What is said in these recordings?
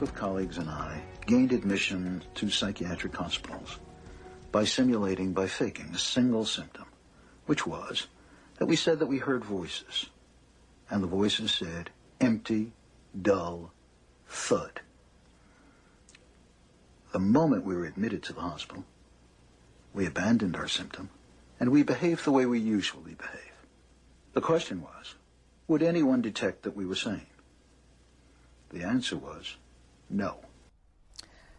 group of colleagues and I gained admission to psychiatric hospitals by faking a single symptom, which was that we said that we heard voices, and the voices said, empty, dull, thud. The moment we were admitted to the hospital, we abandoned our symptom, and we behaved the way we usually behave. The question was, would anyone detect that we were sane? The answer was no.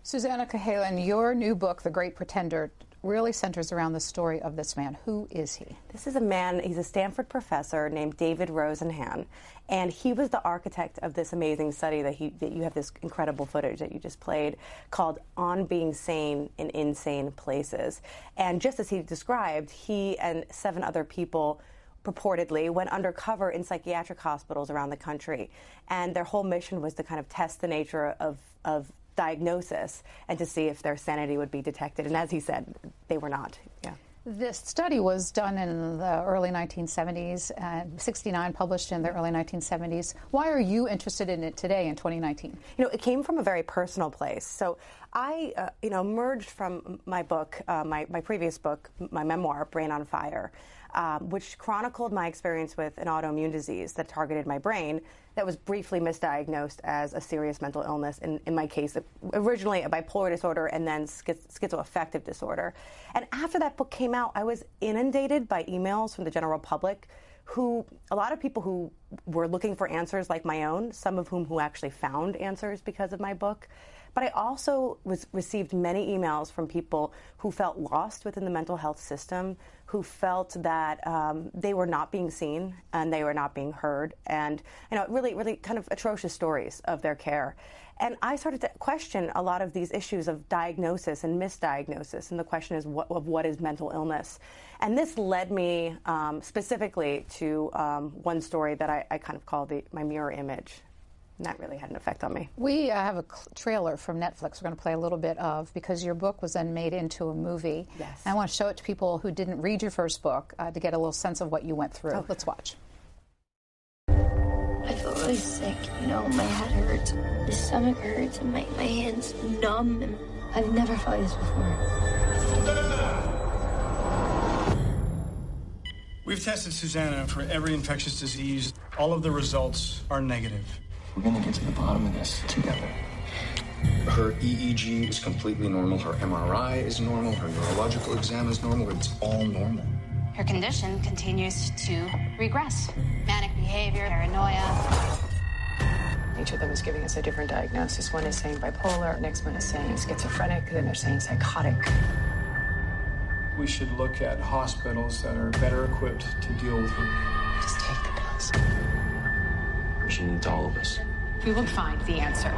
Susannah Cahalan, your new book, The Great Pretender, really centers around the story of this man. Who is he? This is a man, he's a Stanford professor named David Rosenhan, and he was the architect of this amazing study that you have this incredible footage that you just played called On Being Sane in Insane Places. And just as he described, he and 7 other people purportedly went undercover in psychiatric hospitals around the country. And their whole mission was to kind of test the nature of diagnosis and to see if their sanity would be detected. And as he said, they were not. Yeah. This study was done in the early 1970s, and 69 published in the early 1970s. Why are you interested in it today in 2019? You know, it came from a very personal place. So I, emerged from my book, my previous book, my memoir, Brain on Fire, which chronicled my experience with an autoimmune disease that targeted my brain that was briefly misdiagnosed as a serious mental illness, in my case, originally a bipolar disorder and then schizoaffective disorder. And after that book came out, I was inundated by emails from the general public a lot of people who were looking for answers like my own, some of whom who actually found answers because of my book. But I also received many emails from people who felt lost within the mental health system, who felt that they were not being seen and they were not being heard, and really, really kind of atrocious stories of their care. And I started to question a lot of these issues of diagnosis and misdiagnosis, and the question is what is mental illness? And this led me specifically to one story that I kind of call my mirror image. And that really had an effect on me. We have a trailer from Netflix we're going to play a little bit of, because your book was then made into a movie. Yes. And I want to show it to people who didn't read your first book to get a little sense of what you went through. Okay. Let's watch. I feel really sick, my head hurts, my stomach hurts, and my hands numb, and I've never felt this before. We've tested Susannah for every infectious disease. All of the results are negative. We're gonna get to the bottom of this together. Her EEG is completely normal. Her MRI is normal. Her neurological exam is normal. It's all normal. Her condition continues to regress. Manic behavior, paranoia. Each of them is giving us a different diagnosis. One is saying bipolar, next one is saying schizophrenic, then they're saying psychotic. We should look at hospitals that are better equipped to deal with her. Just take the pills. She needs all of us. We will find the answer.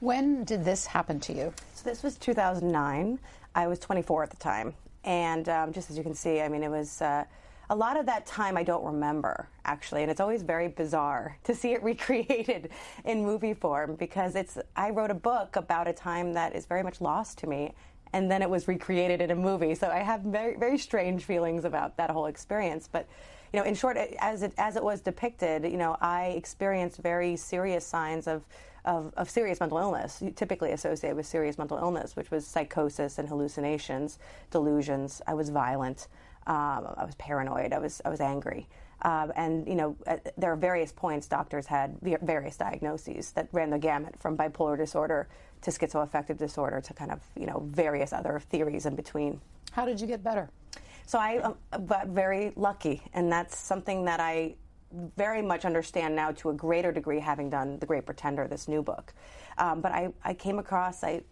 When did this happen to you? So this was 2009. I was 24 at the time. And just as you can see, it was a lot of that time I don't remember, actually. And it's always very bizarre to see it recreated in movie form, because I wrote a book about a time that is very much lost to me, and then it was recreated in a movie. So I have very, very strange feelings about that whole experience. But in short, as it was depicted, I experienced very serious signs of serious mental illness, typically associated with serious mental illness, which was psychosis and hallucinations, delusions. I was violent. I was paranoid. I was angry. And there are various points doctors had various diagnoses that ran the gamut from bipolar disorder to schizoaffective disorder to kind of various other theories in between. How did you get better? So I got very lucky, and that's something that I very much understand now to a greater degree, having done The Great Pretender, this new book. But I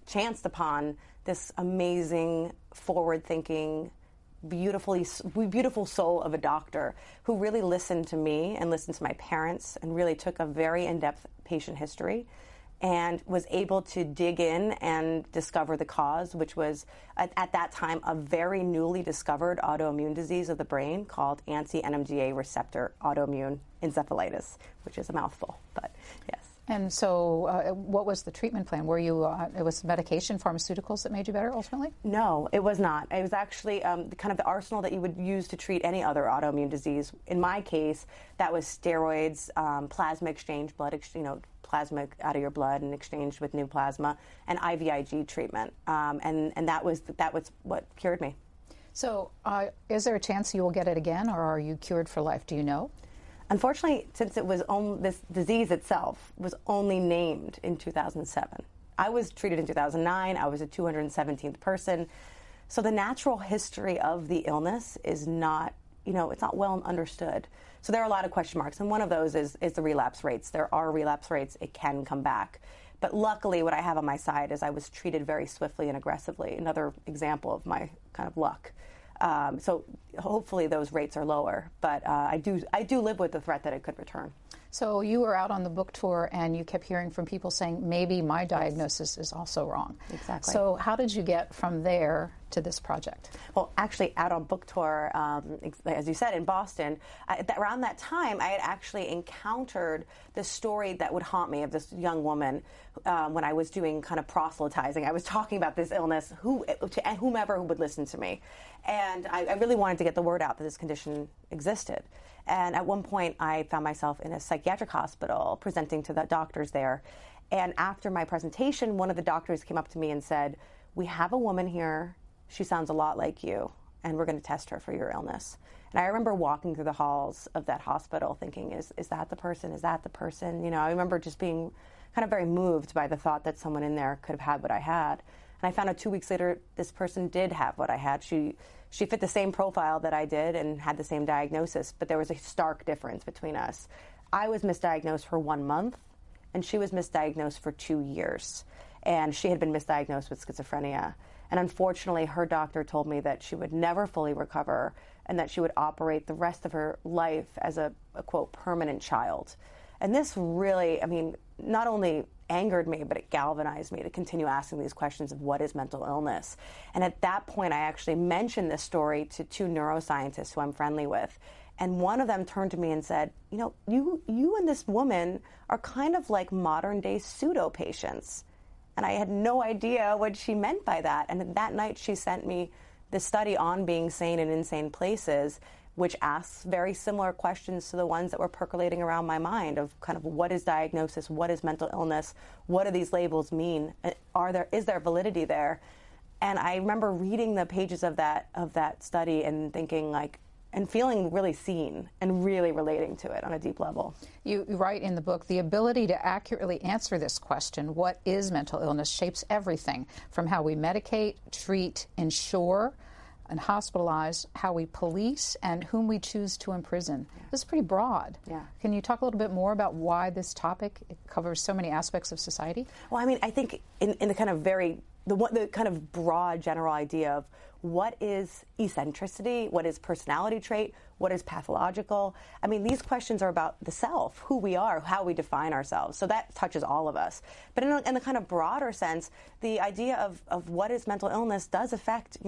chanced upon this amazing, forward-thinking, beautiful soul of a doctor who really listened to me and listened to my parents and really took a very in-depth patient history and was able to dig in and discover the cause, which was, at that time, a very newly discovered autoimmune disease of the brain called anti-NMDA receptor autoimmune encephalitis, which is a mouthful, but yes. And so what was the treatment plan? Were you, it was medication, pharmaceuticals that made you better ultimately? No, it was not. It was actually kind of the arsenal that you would use to treat any other autoimmune disease. In my case, that was steroids, plasma exchange, plasma out of your blood and exchanged with new plasma, and IVIG treatment. And that was what cured me. So is there a chance you will get it again, or are you cured for life? Do you know? Unfortunately, since it was this disease itself was only named in 2007. I was treated in 2009. I was a 217th person. So the natural history of the illness is not, it's not well understood. So there are a lot of question marks, and one of those is the relapse rates. There are relapse rates. It can come back. But luckily, what I have on my side is I was treated very swiftly and aggressively. Another example of my kind of luck. So hopefully those rates are lower. But I do live with the threat that it could return. So you were out on the book tour, and you kept hearing from people saying, maybe my diagnosis is also wrong. Exactly. So how did you get from there to this project? Well, actually, out on book tour, as you said, in Boston, around that time, I had actually encountered the story that would haunt me of this young woman when I was doing kind of proselytizing. I was talking about this illness to whomever would listen to me. And I really wanted to get the word out that this condition existed. And at one point, I found myself in a psychiatric hospital presenting to the doctors there. And after my presentation, one of the doctors came up to me and said, "We have a woman here. She sounds a lot like you, and we're going to test her for your illness." And I remember walking through the halls of that hospital thinking, is that the person? Is that the person? I remember just being kind of very moved by the thought that someone in there could have had what I had. And I found out 2 weeks later, this person did have what I had. She fit the same profile that I did and had the same diagnosis, but there was a stark difference between us. I was misdiagnosed for 1 month, and she was misdiagnosed for 2 years. And she had been misdiagnosed with schizophrenia. And unfortunately, her doctor told me that she would never fully recover and that she would operate the rest of her life as a quote, permanent child. And this really, not only angered me, but it galvanized me to continue asking these questions of what is mental illness. And at that point, I actually mentioned this story to 2 neuroscientists who I'm friendly with. And one of them turned to me and said, you and this woman are kind of like modern day pseudo patients. And I had no idea what she meant by that. And that night she sent me the study on being sane in insane places, which asks very similar questions to the ones that were percolating around my mind of kind of what is diagnosis, what is mental illness, what do these labels mean, is there validity there? And I remember reading the pages of that study and thinking and feeling really seen and really relating to it on a deep level. You write in the book, the ability to accurately answer this question, what is mental illness, shapes everything from how we medicate, treat, insure, and hospitalize, how we police, and whom we choose to imprison. Yeah. This is pretty broad. Yeah. Can you talk a little bit more about why this topic covers so many aspects of society? Well, I think in the kind of the kind of broad general idea of what is eccentricity, what is personality trait, what is pathological. These questions are about the self, who we are, how we define ourselves. So that touches all of us. But in the kind of broader sense, the idea of what is mental illness does affect,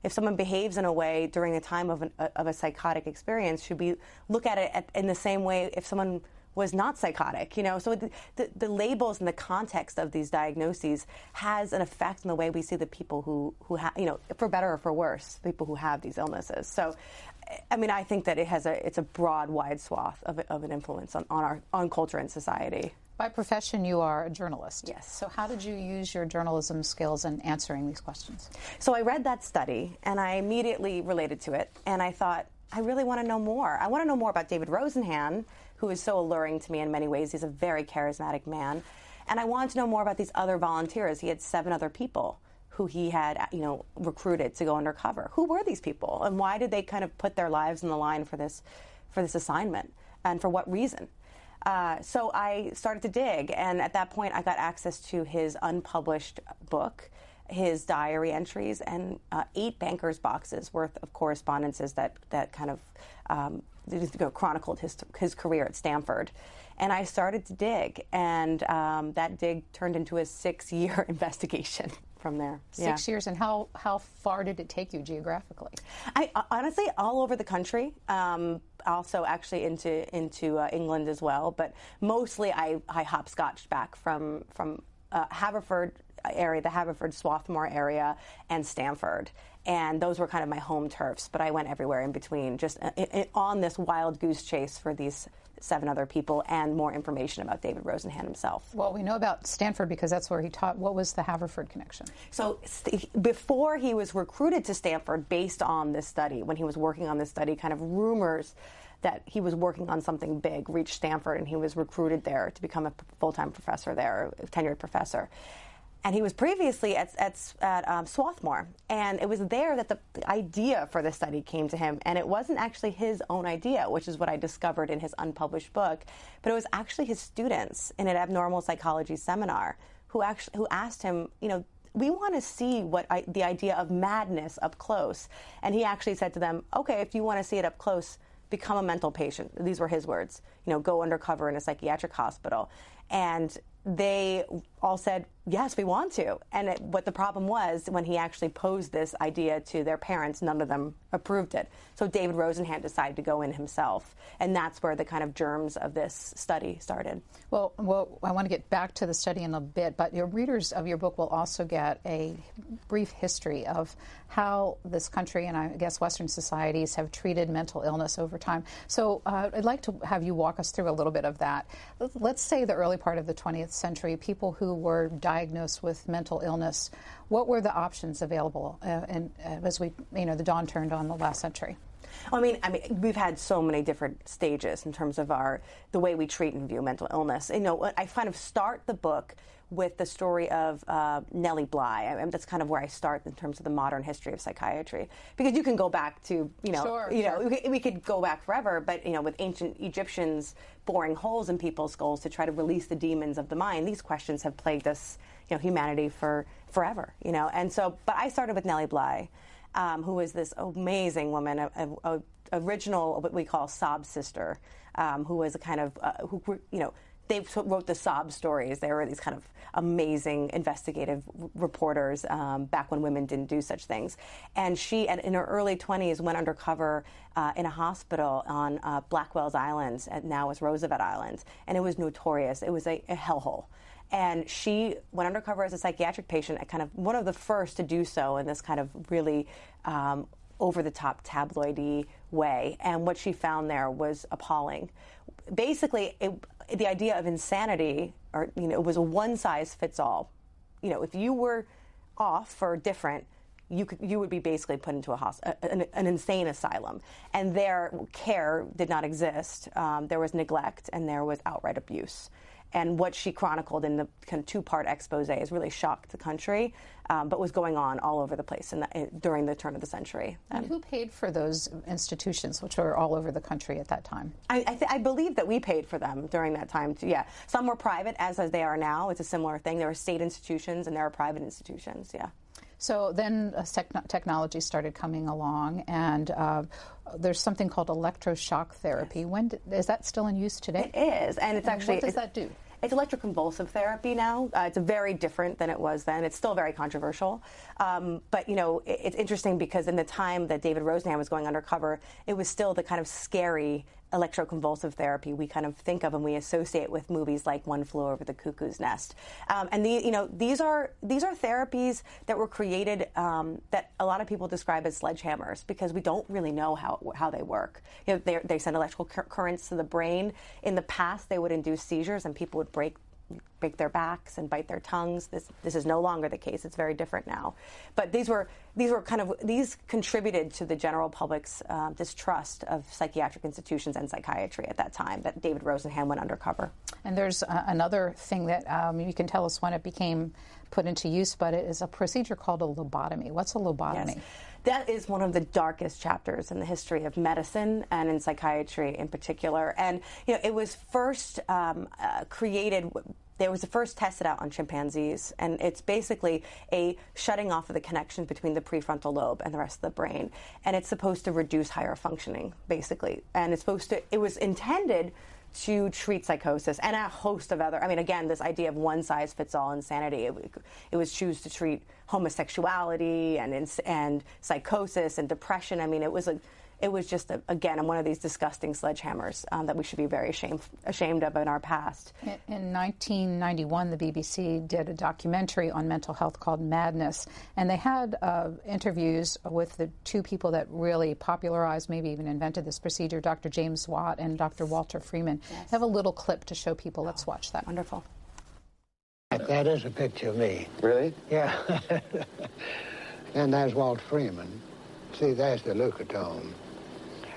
if someone behaves in a way during the time of a psychotic experience, should we look at it in the same way if someone was not psychotic, So the labels and the context of these diagnoses has an effect on the way we see the people who have, for better or for worse, people who have these illnesses. So, I think that it's a broad, wide swath of an influence on culture and society. By profession, you are a journalist. Yes. So how did you use your journalism skills in answering these questions? So I read that study, and I immediately related to it, and I thought, I really want to know more. I want to know more about David Rosenhan, who is so alluring to me in many ways. He's a very charismatic man. And I wanted to know more about these other volunteers. He had 7 other people who he had, recruited to go undercover. Who were these people? And why did they kind of put their lives on the line for this assignment? And for what reason? So I started to dig. And at that point, I got access to his unpublished book, his diary entries, and 8 banker's boxes worth of correspondences that kind of chronicled his career at Stanford. And I started to dig, and that dig turned into a 6-year investigation from there. 6 years, and how far did it take you geographically? I honestly, all over the country. Also, actually into England as well, but mostly I hopscotched back from Haverford area, the Haverford Swarthmore area, and Stanford. And those were kind of my home turfs, but I went everywhere in between, just on this wild goose chase for these 7 other people and more information about David Rosenhan himself. Well, we know about Stanford because that's where he taught. What was the Haverford connection? So before he was recruited to Stanford based on this study, when he was working on this study, kind of rumors that he was working on something big reached Stanford, and he was recruited there to become a full-time professor there, a tenured professor. And he was previously at Swarthmore, and it was there that the idea for the study came to him. And it wasn't actually his own idea, which is what I discovered in his unpublished book, but it was actually his students in an abnormal psychology seminar who asked him, we want to see the idea of madness up close. And he actually said to them, okay, if you want to see it up close, become a mental patient. These were his words. Go undercover in a psychiatric hospital. And they all said, yes, we want to. And what the problem was, when he actually posed this idea to their parents, none of them approved it. So David Rosenhan decided to go in himself. And that's where the kind of germs of this study started. Well, I want to get back to the study in a bit, but your readers of your book will also get a brief history of how this country and I guess Western societies have treated mental illness over time. So I'd like to have you walk us through a little bit of that. Let's say the early part of the 20th century, people who were diagnosed with mental illness, what were the options available as the dawn turned on the last century? I mean, we've had so many different stages in terms of the way we treat and view mental illness. I kind of start the book with the story of Nellie Bly. That's kind of where I start in terms of the modern history of psychiatry, because you can go back to we could go back forever, but with ancient Egyptians boring holes in people's skulls to try to release the demons of the mind, these questions have plagued us, humanity for forever. And so, but I started with Nellie Bly, who was this amazing woman, a original what we call sob sister, who was a kind of they wrote the sob stories. They were these kind of amazing investigative reporters back when women didn't do such things. And she, in her early 20s, went undercover in a hospital on Blackwell's Island, now is Roosevelt Island, and it was notorious. It was a hellhole. And she went undercover as a psychiatric patient, kind of one of the first to do so in this kind of really over-the-top tabloidy way. And what she found there was appalling. Basically, the idea of insanity, it was a one-size-fits-all. If you were off or different, you would be basically put into an insane asylum. And their care did not exist. There was neglect and there was outright abuse. And what she chronicled in the kind of 2-part expose has really shocked the country, but was going on all over the place during the turn of the century. And who paid for those institutions, which were all over the country at that time? I believe that we paid for them during that time, too, yeah. Some were private, as they are now. It's a similar thing. There were state institutions and there are private institutions, yeah. So then technology started coming along, and there's something called electroshock therapy. Yes. Is that still in use today? It is, and what does that do? It's electroconvulsive therapy now. It's very different than it was then. It's still very controversial. But, it's interesting because in the time that David Rosenhan was going undercover, it was still the kind of scary electroconvulsive therapy we kind of think of and we associate with movies like One Flew Over the Cuckoo's Nest. And these are therapies that were created that a lot of people describe as sledgehammers because we don't really know how they work. They send electrical currents to the brain. In the past, they would induce seizures and people would break their backs and bite their tongues. This is no longer the case. It's very different now. But these contributed to the general public's distrust of psychiatric institutions and psychiatry at that time that David Rosenhan went undercover. And there's another thing that you can tell us when it became put into use, but it is a procedure called a lobotomy. What's a lobotomy? Yes. That is one of the darkest chapters in the history of medicine and in psychiatry in particular. And, it was first created. There was first tested out on chimpanzees, and it's basically a shutting off of the connection between the prefrontal lobe and the rest of the brain. And it's supposed to reduce higher functioning, basically. And it was intended to treat psychosis and a host of other, again, this idea of one-size-fits-all insanity. It was choose to treat homosexuality and psychosis and depression. It was it was just, again, one of these disgusting sledgehammers that we should be very ashamed of in our past. In 1991, the BBC did a documentary on mental health called Madness, and they had interviews with the two people that really popularized, maybe even invented this procedure, Dr. James Watt and Dr. Walter Freeman. Yes. I have a little clip to show people. Let's watch that. Wonderful. That is a picture of me. Really? Yeah. And there's Walt Freeman. See, there's the leucotome.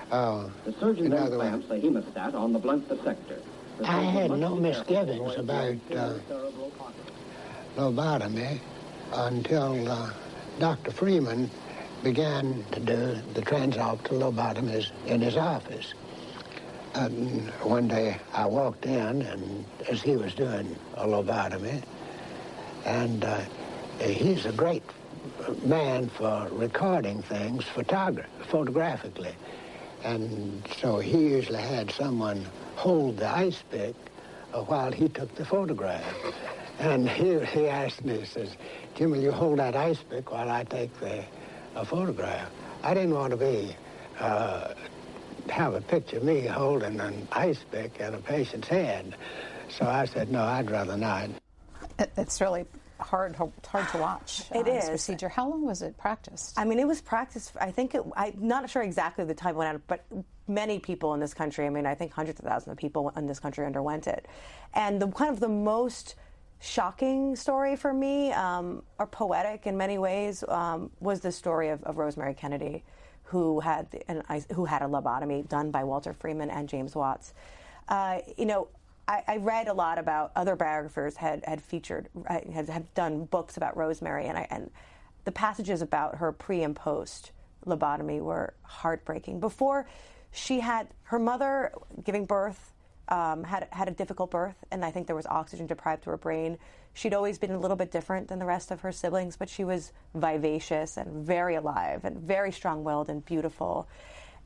The surgeon then clamps the hemostat on the blunt dissector. I had no misgivings about lobotomy until Dr. Freeman began to do the transorbital lobotomies in his office. And one day I walked in, and as he was doing a lobotomy, and he's a great man for recording things photographically. And so he usually had someone hold the ice pick while he took the photograph. And he asked me, he says, "Jim, will you hold that ice pick while I take the photograph?" I didn't want to have a picture of me holding an ice pick in a patient's head. So I said, no, I'd rather not. It's really hard to watch. It is. This procedure. How long was it practiced? I mean, it was practiced, I'm not sure exactly the time when, but many people in this country, I mean, I think hundreds of thousands of people in this country underwent it. And the most shocking story for me, or poetic in many ways, was the story of Rosemary Kennedy, who had a lobotomy done by Walter Freeman and James Watts. I read a lot about other biographers had done books about Rosemary, and the passages about her pre and post lobotomy were heartbreaking. Before, she had her mother giving birth, had a difficult birth, and I think there was oxygen deprived to her brain. She'd always been a little bit different than the rest of her siblings, but she was vivacious and very alive and very strong-willed and beautiful.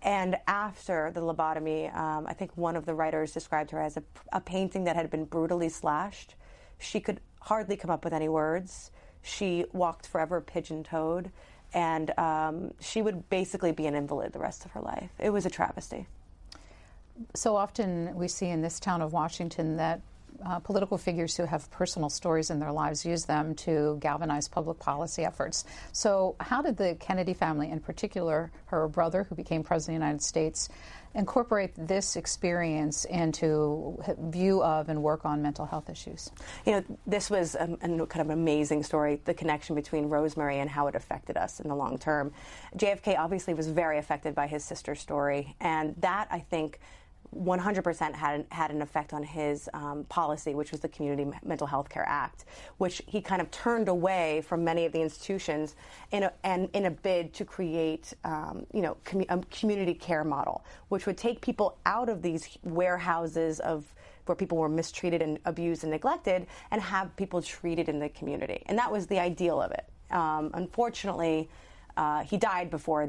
And after the lobotomy, I think one of the writers described her as a painting that had been brutally slashed. She could hardly come up with any words. She walked forever pigeon-toed, and she would basically be an invalid the rest of her life. It was a travesty. So often we see in this town of Washington that political figures who have personal stories in their lives use them to galvanize public policy efforts. So how did the Kennedy family, in particular her brother, who became president of the United States, incorporate this experience into view of and work on mental health issues? You know, this was a kind of amazing story, the connection between Rosemary and how it affected us in the long term. JFK obviously was very affected by his sister's story, and that, I think, 100% had an effect on his policy, which was the Community Mental Health Care Act, which he kind of turned away from many of the institutions in a bid to create, a community care model, which would take people out of these warehouses where people were mistreated and abused and neglected, and have people treated in the community. And that was the ideal of it. Unfortunately, he died before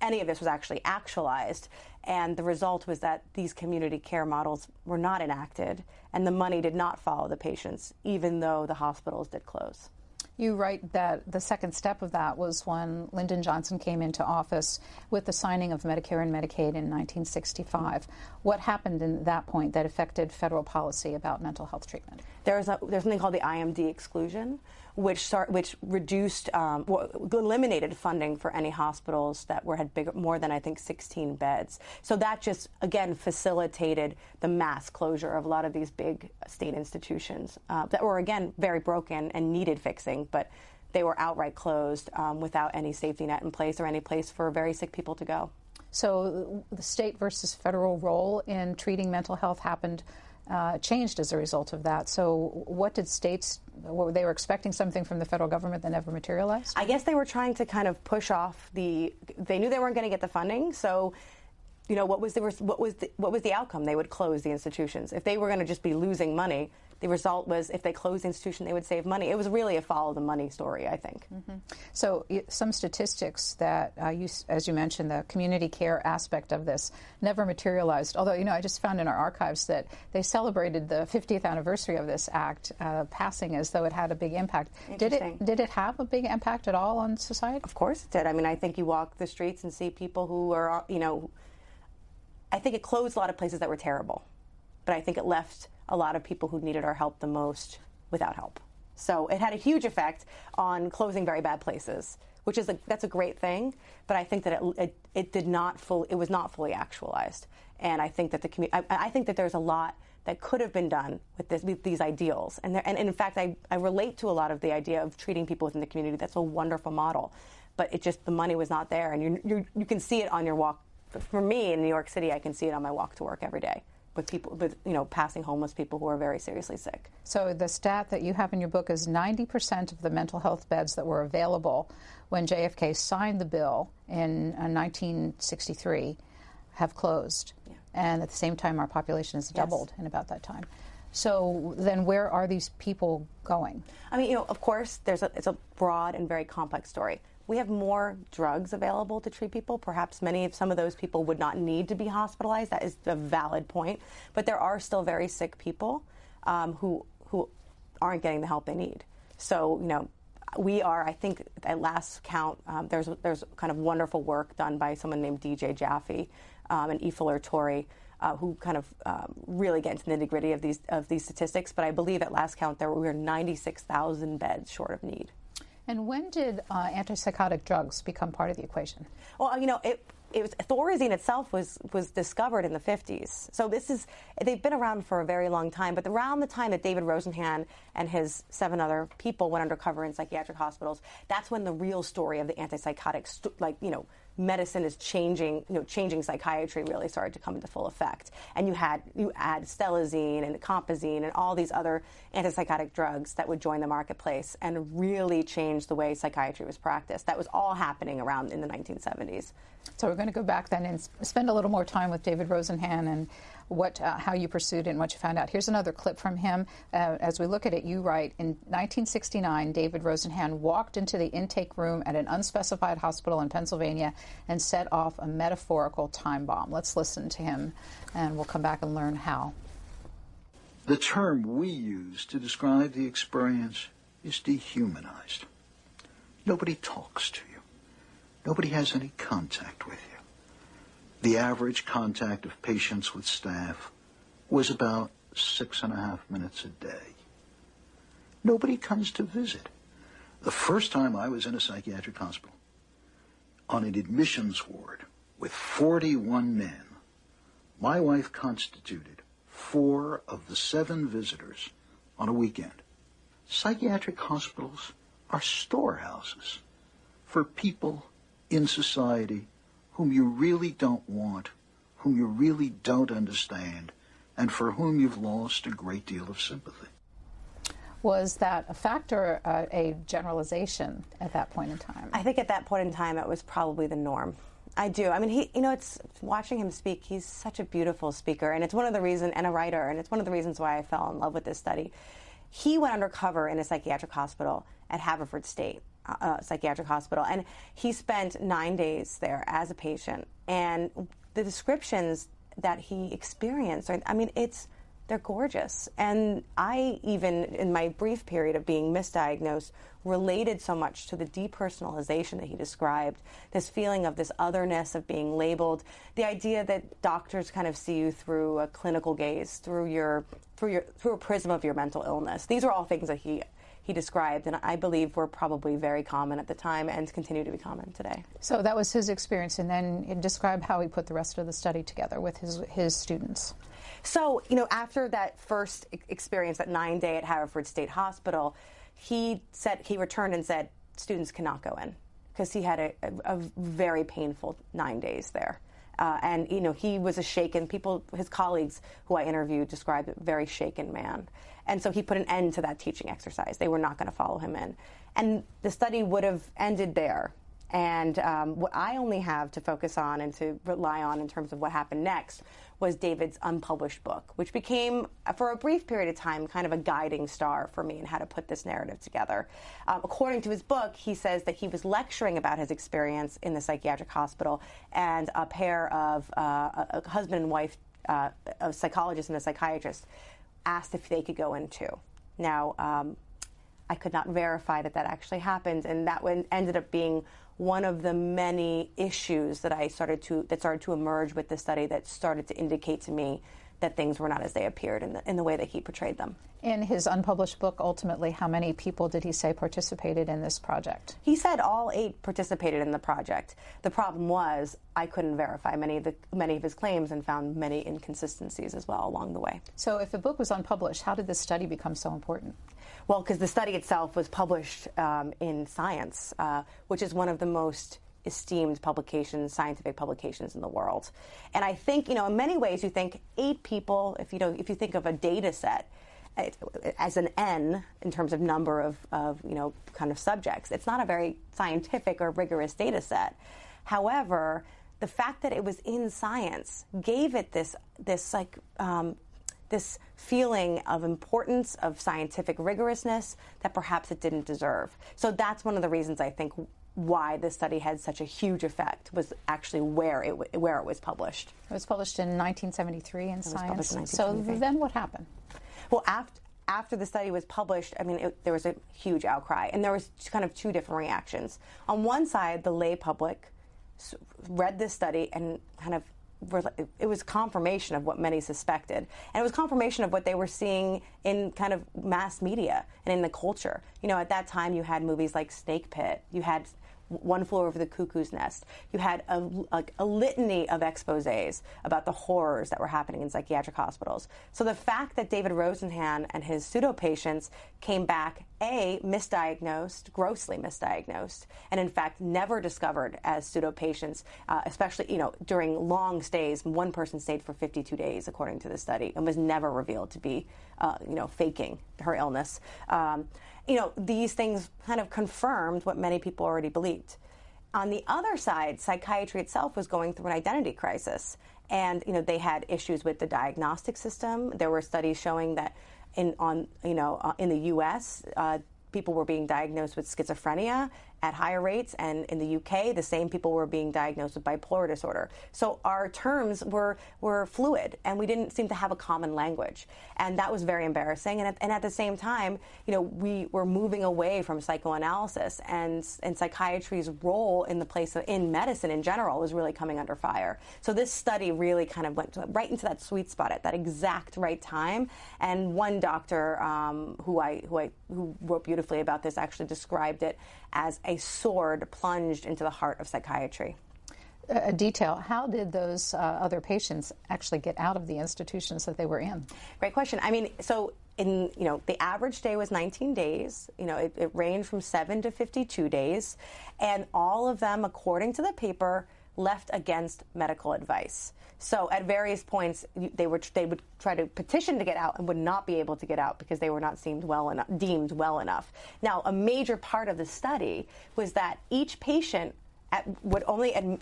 any of this was actually actualized, and the result was that these community care models were not enacted, and the money did not follow the patients, even though the hospitals did close. You write that the second step of that was when Lyndon Johnson came into office with the signing of Medicare and Medicaid in 1965. What happened in that point that affected federal policy about mental health treatment? There's something called the IMD exclusion, which reduced, eliminated funding for any hospitals that had more than, I think, 16 beds. So that just, again, facilitated the mass closure of a lot of these big state institutions that were, again, very broken and needed fixing, but they were outright closed without any safety net in place or any place for very sick people to go. So the state versus federal role in treating mental health changed as a result of that. So what did states, they were expecting something from the federal government that never materialized? I guess they were trying to kind of push off they knew they weren't going to get the funding, so what was the outcome? They would close the institutions. If they were going to just be losing money, the result was if they closed the institution, they would save money. It was really a follow the money story, I think. So some statistics that, as you mentioned, the community care aspect of this never materialized. Although, I just found in our archives that they celebrated the 50th anniversary of this act passing as though it had a big impact. Did it have a big impact at all on society? Of course it did. I mean, I think you walk the streets and see people who are, I think it closed a lot of places that were terrible. But I think it left a lot of people who needed our help the most without help. So it had a huge effect on closing very bad places, which is that's a great thing. But I think that it was not fully actualized. And I think that I think that there's a lot that could have been done with these ideals. And in fact, I relate to a lot of the idea of treating people within the community. That's a wonderful model. But the money was not there, and you can see it on your walk. For me in New York City, I can see it on my walk to work every day. With people, passing homeless people who are very seriously sick. So the stat that you have in your book is 90% of the mental health beds that were available when JFK signed the bill in 1963 have closed. Yeah. And at the same time, our population has doubled in about that time. So then where are these people going? I mean, of course, it's a broad and very complex story. We have more drugs available to treat people. Perhaps some of those people would not need to be hospitalized. That is a valid point. But there are still very sick people who aren't getting the help they need. So, we are, I think, at last count, there's kind of wonderful work done by someone named DJ Jaffe and Ifilur Tori, who kind of really get into the nitty-gritty of these statistics. But I believe at last count we were 96,000 beds short of need. And when did antipsychotic drugs become part of the equation? Well, it was Thorazine itself was discovered in the 50s. So they've been around for a very long time. But around the time that David Rosenhan and his 7 other people went undercover in psychiatric hospitals, that's when the real story of the antipsychotic, medicine is changing psychiatry really started to come into full effect. And you add stelazine and compazine and all these other antipsychotic drugs that would join the marketplace and really change the way psychiatry was practiced. That was all happening around in the 1970s. So we're going to go back then and spend a little more time with David Rosenhan and how you pursued it and what you found out. Here's another clip from him. As we look at it, you write, in 1969, David Rosenhan walked into the intake room at an unspecified hospital in Pennsylvania and set off a metaphorical time bomb. Let's listen to him, and we'll come back and learn how. The term we use to describe the experience is dehumanized. Nobody talks to you. Nobody has any contact with you. The average contact of patients with staff was about 6.5 minutes a day. Nobody comes to visit. The first time I was in a psychiatric hospital, on an admissions ward with 41 men, my wife constituted 4 of the 7 visitors on a weekend. Psychiatric hospitals are storehouses for people in society whom you really don't want, whom you really don't understand, and for whom you've lost a great deal of sympathy. Was that a factor, a generalization at that point in time? I think at that point in time it was probably the norm. I do. I mean, it's watching him speak, he's such a beautiful speaker, and it's one of the reasons, and a writer, and it's one of the reasons why I fell in love with this study. He went undercover in a psychiatric hospital at Haverford State. Psychiatric hospital, and he spent 9 days there as a patient, and the descriptions that he experienced they're gorgeous. And I, even in my brief period of being misdiagnosed, related so much to the depersonalization that he described, this feeling of this otherness, of being labeled, the idea that doctors kind of see you through a clinical gaze, through a prism of your mental illness. These are all things that he described, and I believe were probably very common at the time and continue to be common today. So that was his experience, and then describe how he put the rest of the study together with his students. So, after that first experience, that 9-day at Haverford State Hospital, he returned and said students cannot go in because he had a very painful 9 days there. And he was a shaken, his colleagues who I interviewed described a very shaken man. And so he put an end to that teaching exercise. They were not going to follow him in. And the study would have ended there And what I only have to focus on and to rely on in terms of what happened next was David's unpublished book, which became, for a brief period of time, kind of a guiding star for me in how to put this narrative together. According to his book, he says that he was lecturing about his experience in the psychiatric hospital, and a pair of a husband and wife, a psychologist and a psychiatrist, asked if they could go in too. Now, I could not verify that that actually happened, and that one ended up being one of the many issues that started to emerge with the study, that started to indicate to me that things were not as they appeared in the way that he portrayed them. In his unpublished book, ultimately, how many people did he say participated in this project? He said all 8 participated in the project. The problem was I couldn't verify many of his claims and found many inconsistencies as well along the way. So if the book was unpublished, how did this study become so important? Well, because the study itself was published in Science, which is one of the most esteemed publications, scientific publications in the world. And I think, in many ways, you think 8 people, if you think of a data set as an N in terms of number of kind of subjects, it's not a very scientific or rigorous data set. However, the fact that it was in Science gave it this feeling of importance, of scientific rigorousness that perhaps it didn't deserve. So that's one of the reasons I think why this study had such a huge effect, was actually where it was published. It was published in 1973 in Science. So then what happened? Well, after the study was published, there was a huge outcry, and there was kind of 2 different reactions. On one side, the lay public read this study and kind of it was confirmation of what many suspected, and it was confirmation of what they were seeing in kind of mass media and in the culture. At that time, you had movies like Snake Pit, you had One Flew Over the Cuckoo's Nest, you had a litany of exposés about the horrors that were happening in psychiatric hospitals. So the fact that David Rosenhan and his pseudo-patients came back, misdiagnosed, grossly misdiagnosed, and in fact never discovered as pseudo-patients, especially, during long stays. One person stayed for 52 days, according to the study, and was never revealed to be, faking her illness. These things kind of confirmed what many people already believed. On the other side, psychiatry itself was going through an identity crisis, and they had issues with the diagnostic system. There were studies showing that in the U.S., people were being diagnosed with schizophrenia at higher rates, and in the UK, the same people were being diagnosed with bipolar disorder. So our terms were fluid, and we didn't seem to have a common language, and that was very embarrassing. And at the same time, we were moving away from psychoanalysis, and psychiatry's role in medicine in general was really coming under fire. So this study really kind of went right into that sweet spot at that exact right time. And one doctor who wrote beautifully about this actually described it as a sword plunged into the heart of psychiatry. A detail, how did those other patients actually get out of the institutions that they were in? Great question. So the average stay was 19 days. It ranged from 7 to 52 days, and all of them, according to the paper, left against medical advice. So at various points, they would try to petition to get out and would not be able to get out because they were not deemed well enough. Now, a major part of the study was that each patient would only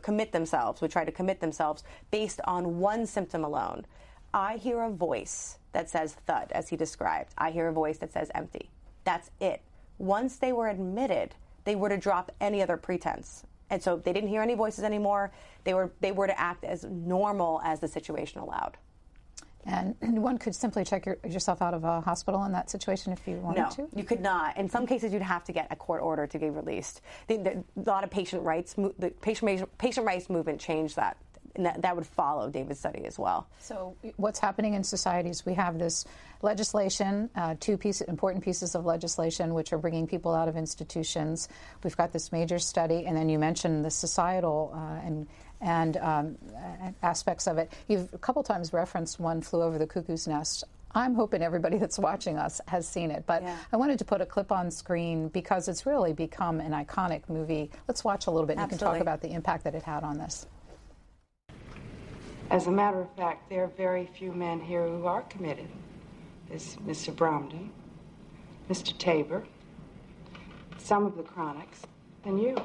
commit themselves, would try to commit themselves based on one symptom alone. I hear a voice that says thud, as he described. I hear a voice that says empty. That's it. Once they were admitted, they were to drop any other pretense. And so they didn't hear any voices anymore. They were to act as normal as the situation allowed. And one could simply check yourself out of a hospital in that situation if you wanted to? No, you could not. In some cases, you'd have to get a court order to be released. A lot of patient rights, the patient rights movement changed that. And that would follow David's study as well. So what's happening in societies? We have this legislation, 2 important pieces of legislation which are bringing people out of institutions. We've got this major study, and then you mentioned the societal and aspects of it. You've a couple times referenced One Flew Over the Cuckoo's Nest. I'm hoping everybody that's watching us has seen it, but I wanted to put a clip on screen because it's really become an iconic movie. Let's watch a little bit, and you can talk about the impact that it had on this. As a matter of fact, there are very few men here who are committed. There's Mr. Bromden, Mr. Tabor, some of the chronics, than you.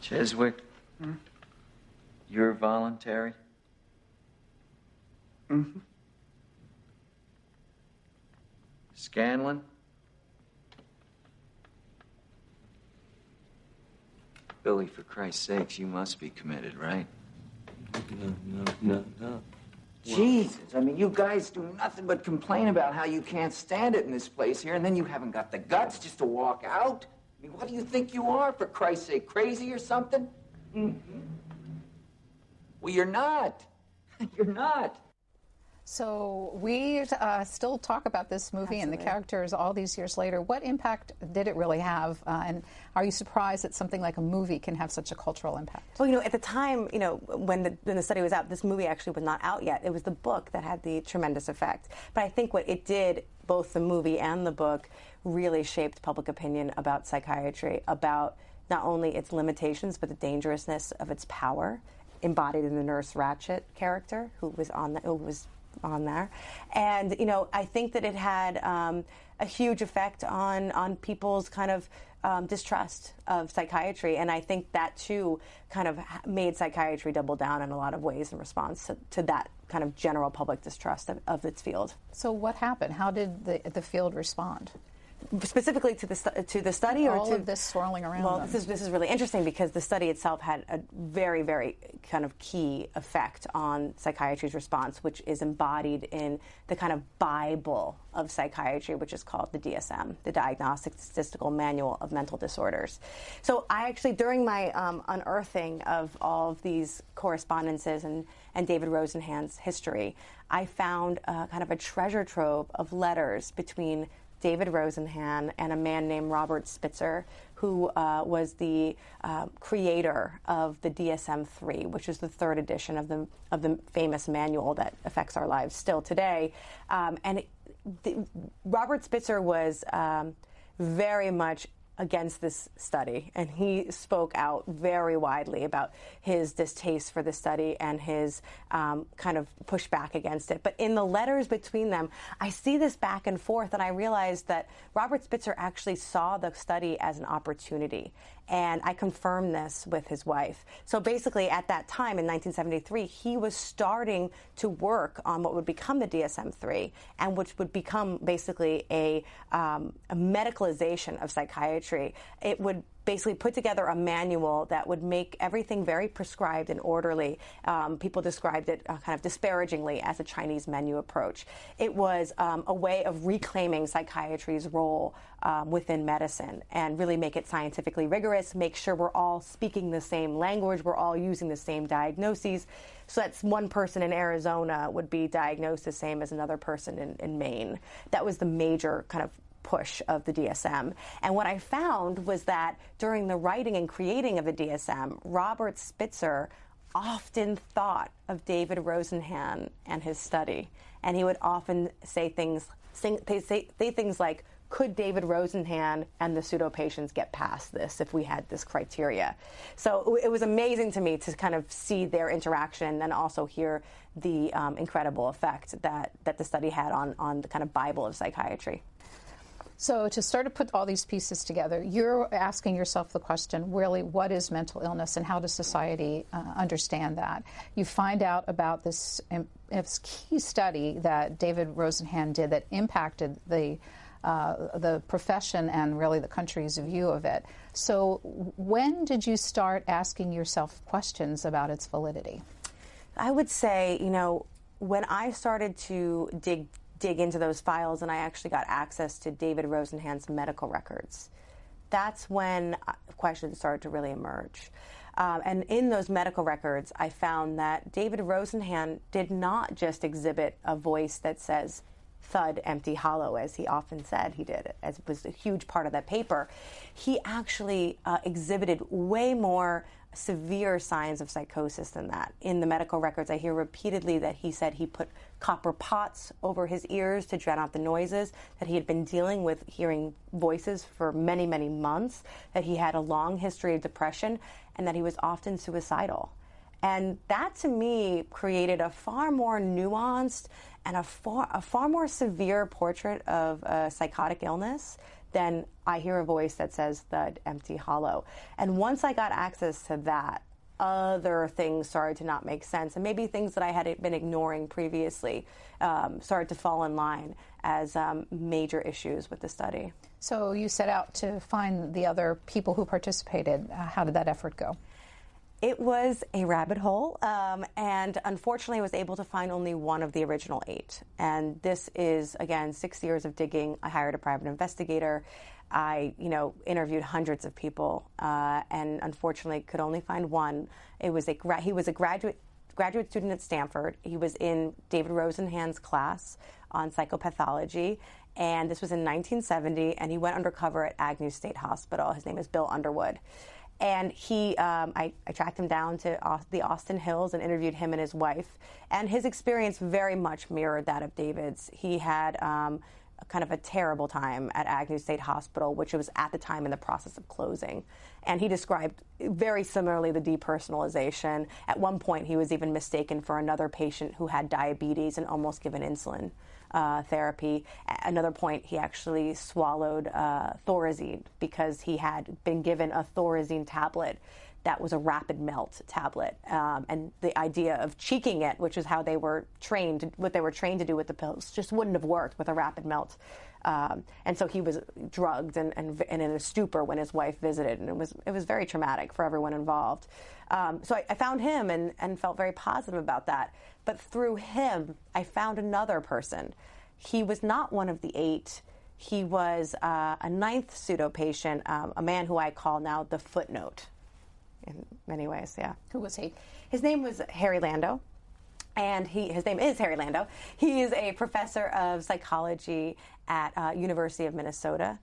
Cheswick, you're voluntary? Mm-hmm. Scanlon? Billy, for Christ's sakes, you must be committed, right? No. Jesus, I mean, you guys do nothing but complain about how you can't stand it in this place here, and then you haven't got the guts just to walk out? I mean, what do you think you are, for Christ's sake, crazy or something? Mm-hmm. Well, you're not. You're not. So we still talk about this movie and the characters all these years later. What impact did it really have? And are you surprised that something like a movie can have such a cultural impact? Well, at the time, when the study was out, this movie actually was not out yet. It was the book that had the tremendous effect. But I think what it did, both the movie and the book, really shaped public opinion about psychiatry, about not only its limitations, but the dangerousness of its power, embodied in the Nurse Ratched character, who was on there. And, I think that it had a huge effect on people's kind of distrust of psychiatry. And I think that, too, kind of made psychiatry double down in a lot of ways in response to that kind of general public distrust of its field. So what happened? How did the field respond? Specifically to the study, or all of this swirling around? Well, this is really interesting because the study itself had a very, very kind of key effect on psychiatry's response, which is embodied in the kind of Bible of psychiatry, which is called the DSM, the Diagnostic Statistical Manual of Mental Disorders. So I actually, during my unearthing of all of these correspondences and David Rosenhan's history, I found kind of a treasure trove of letters between David Rosenhan and a man named Robert Spitzer, who was the creator of the DSM-3, which is the third edition of the famous manual that affects our lives still today. Robert Spitzer was very much against this study, and he spoke out very widely about his distaste for the study and his kind of pushback against it. But in the letters between them, I see this back and forth, and I realized that Robert Spitzer actually saw the study as an opportunity. And I confirmed this with his wife. So basically, at that time in 1973, he was starting to work on what would become the DSM-3, and which would become basically a medicalization of psychiatry. It would basically put together a manual that would make everything very prescribed and orderly. People described it kind of disparagingly as a Chinese menu approach. It was a way of reclaiming psychiatry's role within medicine and really make it scientifically rigorous, make sure we're all speaking the same language, we're all using the same diagnoses. So that's one person in Arizona would be diagnosed the same as another person in Maine. That was the major kind of push of the DSM. And what I found was that during the writing and creating of the DSM, Robert Spitzer often thought of David Rosenhan and his study. And he would often say things like, could David Rosenhan and the pseudo-patients get past this if we had this criteria? So it was amazing to me to kind of see their interaction and also hear the incredible effect that the study had on the kind of Bible of psychiatry. So to start to put all these pieces together, you're asking yourself the question, really, what is mental illness and how does society understand that? You find out about this key study that David Rosenhan did that impacted the profession and really the country's view of it. So when did you start asking yourself questions about its validity? I would say, when I started to dig into those files and I actually got access to David Rosenhan's medical records, that's when questions started to really emerge. And in those medical records, I found that David Rosenhan did not just exhibit a voice that says, thud, empty, hollow, as he often said he did, as was a huge part of that paper. He actually exhibited way more severe signs of psychosis than that. In the medical records, I hear repeatedly that he said he put copper pots over his ears to drown out the noises, that he had been dealing with hearing voices for many, many months, that he had a long history of depression, and that he was often suicidal. And that, to me, created a far more nuanced and a far more severe portrait of a psychotic illness than I hear a voice that says thud, empty, hollow. And once I got access to that, other things started to not make sense, and maybe things that I had been ignoring previously started to fall in line as major issues with the study. So you set out to find the other people who participated. How did that effort go? It was a rabbit hole, and unfortunately I was able to find only one of the original 8. And this is, again, 6 years of digging. I hired a private investigator. I, interviewed hundreds of people, and unfortunately could only find one. He was a graduate student at Stanford. He was in David Rosenhan's class on psychopathology, and this was in 1970, and he went undercover at Agnew State Hospital. His name is Bill Underwood. And I tracked him down to the Austin Hills and interviewed him and his wife. And his experience very much mirrored that of David's. He had kind of a terrible time at Agnew State Hospital, which was at the time in the process of closing. And he described very similarly the depersonalization. At one point, he was even mistaken for another patient who had diabetes and almost given insulin therapy. At another point, he actually swallowed Thorazine because he had been given a Thorazine tablet that was a rapid melt tablet. And the idea of cheeking it, which is how they were trained, what they were trained to do with the pills, just wouldn't have worked with a rapid melt. And so he was drugged and in a stupor when his wife visited, and it was very traumatic for everyone involved. So I found him and felt very positive about that. But through him, I found another person. He was not one of the 8. He was a 9th pseudo patient, a man who I call now the footnote. In many ways, yeah. Who was he? His name was Harry Lando, and his name is Harry Lando. He is a professor of psychology at University of Minnesota,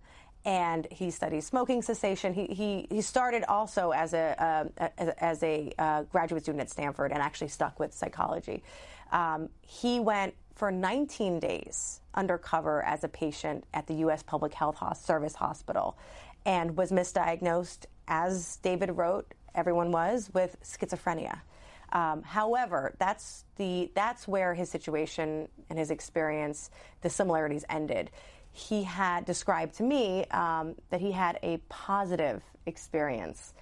and he studies smoking cessation. He started also as a graduate student at Stanford and actually stuck with psychology. He went for 19 days undercover as a patient at the U.S. Public Health Service Hospital and was misdiagnosed, as David wrote, everyone was, with schizophrenia. However, that's where his situation and his experience, the similarities ended. He had described to me that he had a positive experience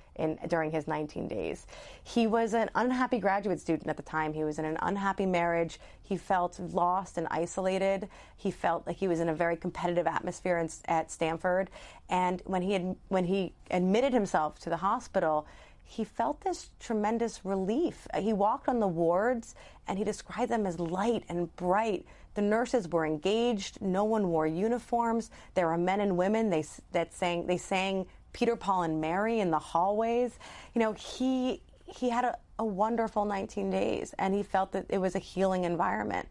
during his 19 days. He was an unhappy graduate student at the time. He was in an unhappy marriage. He felt lost and isolated. He felt like he was in a very competitive atmosphere at Stanford. And when he admitted himself to the hospital, he felt this tremendous relief. He walked on the wards, and he described them as light and bright. The nurses were engaged. No one wore uniforms. There were men and women. They sang Peter, Paul, and Mary in the hallways. He had a wonderful 19 days, and he felt that it was a healing environment.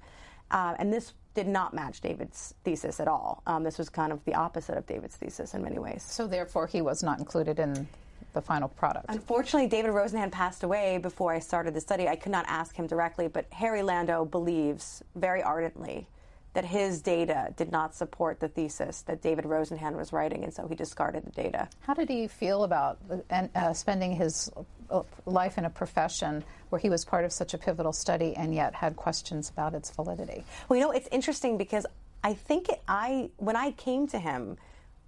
And this did not match David's thesis at all. This was kind of the opposite of David's thesis in many ways. So therefore, he was not included in the final product. Unfortunately, David Rosenhan passed away before I started the study. I could not ask him directly, but Harry Lando believes very ardently that his data did not support the thesis that David Rosenhan was writing, and so he discarded the data. How did he feel about spending his life in a profession where he was part of such a pivotal study and yet had questions about its validity? Well, it's interesting because I think when I came to him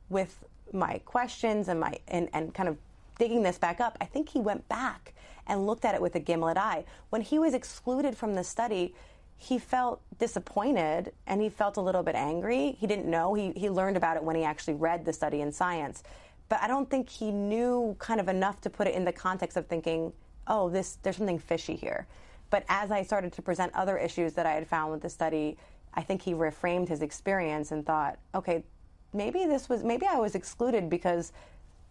with my questions and kind of digging this back up, I think he went back and looked at it with a gimlet eye. When he was excluded from the study, he felt disappointed and he felt a little bit angry. He didn't know. He learned about it when he actually read the study in Science. But I don't think he knew kind of enough to put it in the context of thinking, oh, there's something fishy here. But as I started to present other issues that I had found with the study, I think he reframed his experience and thought, okay, maybe I was excluded because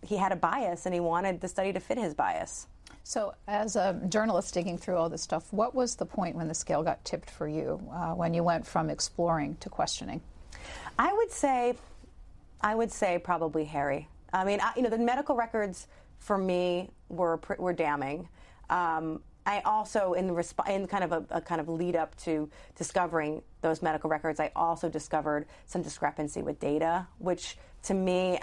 he had a bias and he wanted the study to fit his bias. So as a journalist digging through all this stuff, what was the point when the scale got tipped for you, when you went from exploring to questioning? I would say probably Harry. I mean, the medical records for me were damning. I also, in kind of lead up to discovering those medical records, I also discovered some discrepancy with data, which to me,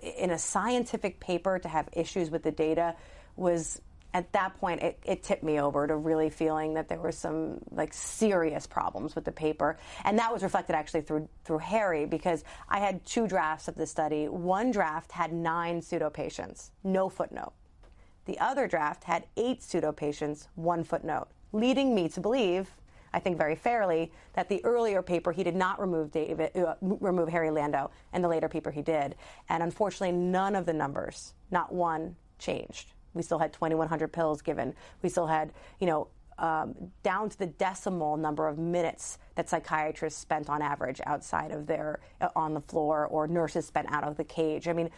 in a scientific paper, to have issues with the data was at that point, it tipped me over to really feeling that there were some like serious problems with the paper. And that was reflected actually through Harry, because I had 2 drafts of the study. One draft had 9 pseudo patients, no footnote. The other draft had 8 pseudo patients, 1 footnote, leading me to believe, I think very fairly, that the earlier paper he did not remove Harry Landau, and the later paper he did. And unfortunately, none of the numbers, not one, changed. We still had 2,100 pills given. We still had, down to the decimal number of minutes that psychiatrists spent on average outside of on the floor, or nurses spent out of the cage. I mean,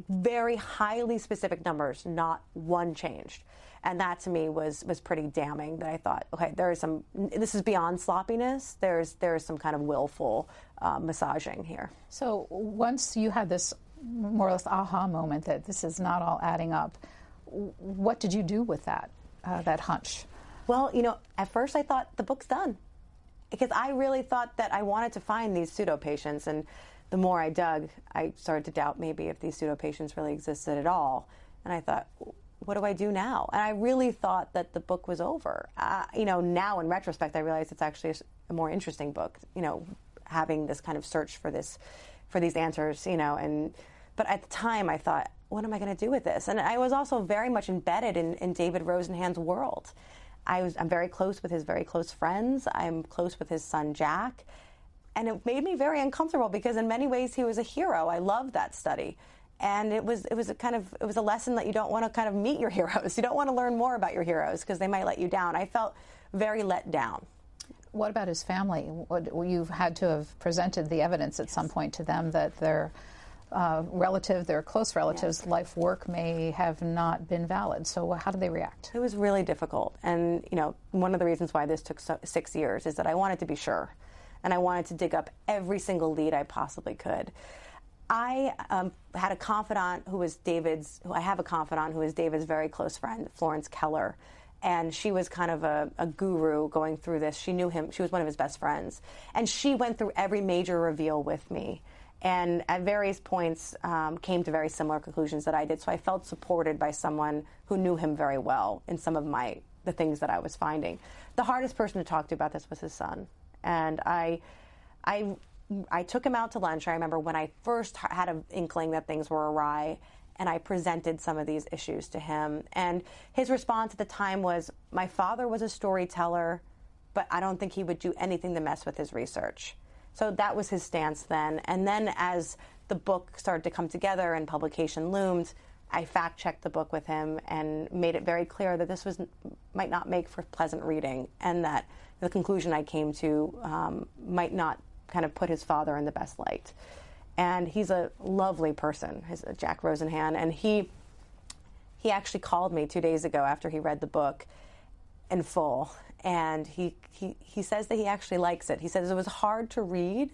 very highly specific numbers, not one changed. And that to me was pretty damning, that I thought, okay, this is beyond sloppiness. There's some kind of willful massaging here. So once you had this more or less aha moment that this is not all adding up, what did you do with that hunch? Well, at first I thought the book's done, because I really thought that I wanted to find these pseudo patients. And the more I dug, I started to doubt maybe if these pseudo patients really existed at all. And I thought, what do I do now? And I really thought that the book was over. Now in retrospect, I realize it's actually a more interesting book, having this kind of search for these answers, but at the time I thought, what am I going to do with this? And I was also very much embedded in David Rosenhan's world. I'm very close with his very close friends. I'm close with his son, Jack. And it made me very uncomfortable, because in many ways he was a hero. I loved that study. And it was a lesson that you don't want to kind of meet your heroes. You don't want to learn more about your heroes, because they might let you down. I felt very let down. What about his family? You've had to have presented the evidence at some point to them that their their close relatives' life work may have not been valid. So how did they react? It was really difficult. And, one of the reasons why this took 6 years is that I wanted to be sure. And I wanted to dig up every single lead I possibly could. I had a confidant who was David's very close friend, Florence Keller. And she was kind of a guru going through this. She knew him. She was one of his best friends. And she went through every major reveal with me. And at various points came to very similar conclusions that I did. So I felt supported by someone who knew him very well in some of the things that I was finding. The hardest person to talk to about this was his son. And I took him out to lunch. I remember when I first had an inkling that things were awry, and I presented some of these issues to him. And his response at the time was, my father was a storyteller, but I don't think he would do anything to mess with his research. So that was his stance then. And then as the book started to come together and publication loomed, I fact-checked the book with him and made it very clear that this might not make for pleasant reading, and that the conclusion I came to might not kind of put his father in the best light. And he's a lovely person, Jack Rosenhan, and he actually called me 2 days ago after he read the book in full, and he says that he actually likes it. He says it was hard to read,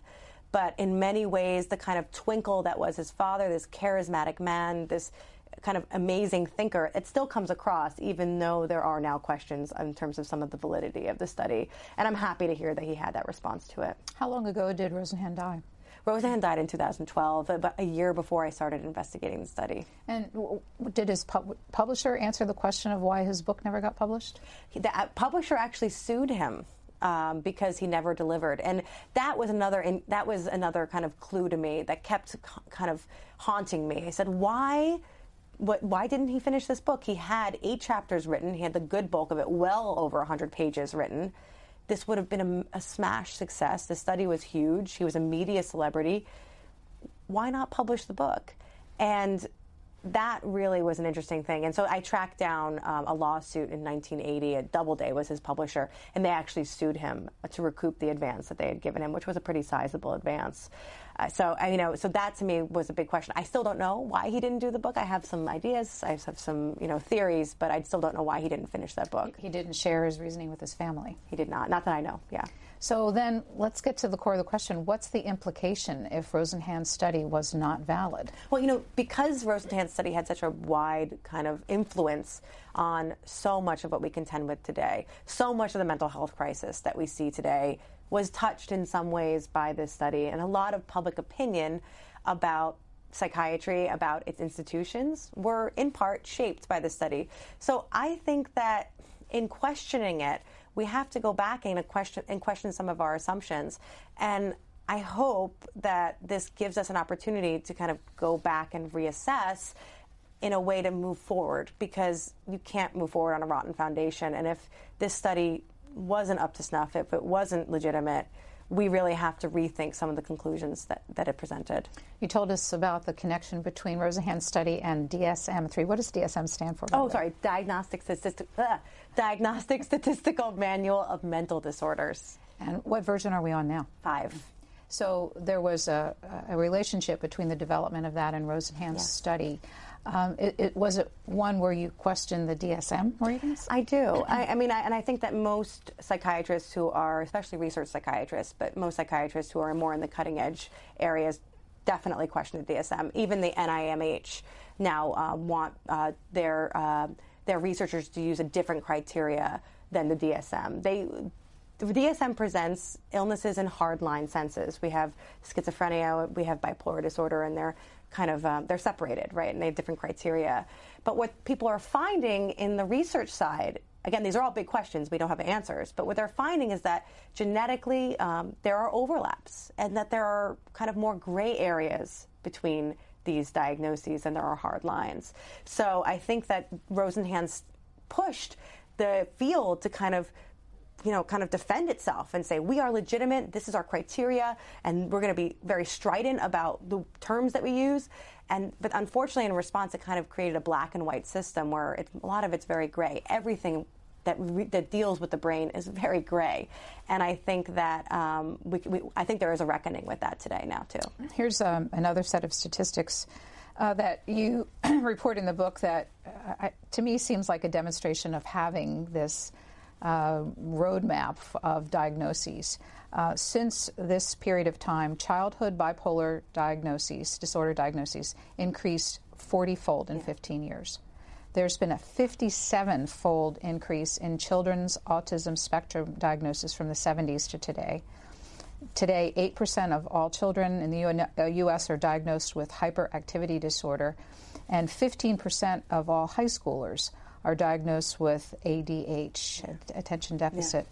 but in many ways the kind of twinkle that was his father, this charismatic man, this kind of amazing thinker, it still comes across, even though there are now questions in terms of some of the validity of the study. And I'm happy to hear that he had that response to it. How long ago did Rosenhan die? Rosenhan died in 2012, about a year before I started investigating the study. And did his publisher answer the question of why his book never got published? The publisher actually sued him because he never delivered, and that was another kind of clue to me that kept kind of haunting me. I said, why didn't he finish this book? He had 8 chapters written. He had the good bulk of it, well over 100 pages written. This would have been a smash success. The study was huge. He was a media celebrity. Why not publish the book? And that really was an interesting thing. And so I tracked down a lawsuit in 1980. Doubleday was his publisher, and they actually sued him to recoup the advance that they had given him, which was a pretty sizable advance. So that to me was a big question. I still don't know why he didn't do the book. I have some ideas. I have some, theories, but I still don't know why he didn't finish that book. He didn't share his reasoning with his family. He did not. Not that I know. Yeah. So then let's get to the core of the question. What's the implication if Rosenhan's study was not valid? Well, because Rosenhan's study had such a wide kind of influence on so much of what we contend with today, so much of the mental health crisis that we see today was touched in some ways by this study, and a lot of public opinion about psychiatry, about its institutions, were in part shaped by this study. So I think that in questioning it, we have to go back and question some of our assumptions. And I hope that this gives us an opportunity to kind of go back and reassess in a way to move forward, because you can't move forward on a rotten foundation. And if this study wasn't up to snuff, if it wasn't legitimate, we really have to rethink some of the conclusions that it presented. You told us about the connection between Rosenhan's study and DSM-3. What does DSM stand for? Oh, sorry, Diagnostic Statistical Manual of Mental Disorders. And what version are we on now? 5. So there was a relationship between the development of that and Rosenhan's study. Was it one where you questioned the DSM ratings? I do. I think that most psychiatrists who are, especially research psychiatrists, but most psychiatrists who are more in the cutting edge areas definitely question the DSM. Even the NIMH now want their researchers to use a different criteria than the DSM. The DSM presents illnesses in hardline senses. We have schizophrenia, we have bipolar disorder, and they're kind of they're separated, right? And they have different criteria. But what people are finding in the research side, again, these are all big questions. We don't have answers. But what they're finding is that genetically there are overlaps, and that there are kind of more gray areas between these diagnoses than there are hard lines. So I think that Rosenhan's pushed the field to kind of defend itself and say, we are legitimate, this is our criteria, and we're going to be very strident about the terms that we use. But unfortunately, in response, it kind of created a black and white system where a lot of it's very gray. Everything that deals with the brain is very gray. And I think that I think there is a reckoning with that today now, too. Here's another set of statistics that you report in the book that, to me, seems like a demonstration of having this roadmap of diagnoses. Since this period of time, childhood bipolar disorder diagnoses, increased 40-fold in 15 years. There's been a 57-fold increase in children's autism spectrum diagnosis from the 70s to today. Today, 8% of all children in the U.S. are diagnosed with hyperactivity disorder, and 15% of all high schoolers are diagnosed with ADH, attention deficit.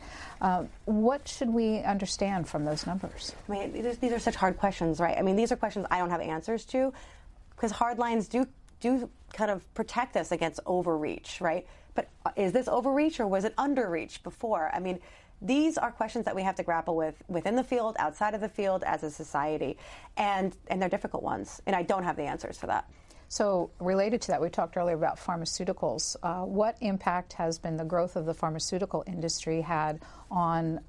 What should we understand from those numbers? I mean, these are such hard questions, right? I mean, these are questions I don't have answers to, because hard lines do kind of protect us against overreach, right? But is this overreach or was it underreach before? I mean, these are questions that we have to grapple with within the field, outside of the field, as a society, and they're difficult ones, and I don't have the answers for that. So related to that, we talked earlier about pharmaceuticals. What impact has been the growth of the pharmaceutical industry had on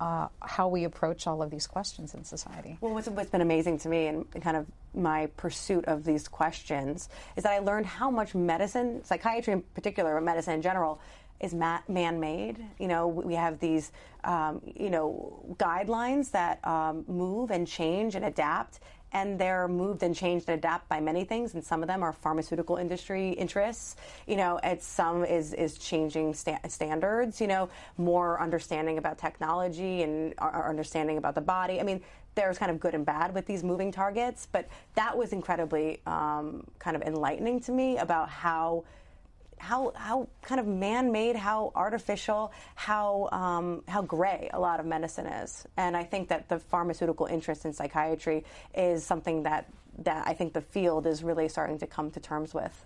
how we approach all of these questions in society? Well, what's been amazing to me and kind of my pursuit of these questions is that I learned how much medicine, psychiatry in particular, but medicine in general, is man-made. We have these, guidelines that move and change and adapt. And they're moved and changed and adapt by many things, and some of them are pharmaceutical industry interests. Some is changing standards. More understanding about technology and our understanding about the body. I mean, there's kind of good and bad with these moving targets, but that was incredibly kind of enlightening to me about how kind of man-made, how artificial, how gray a lot of medicine is. And I think that the pharmaceutical interest in psychiatry is something that I think the field is really starting to come to terms with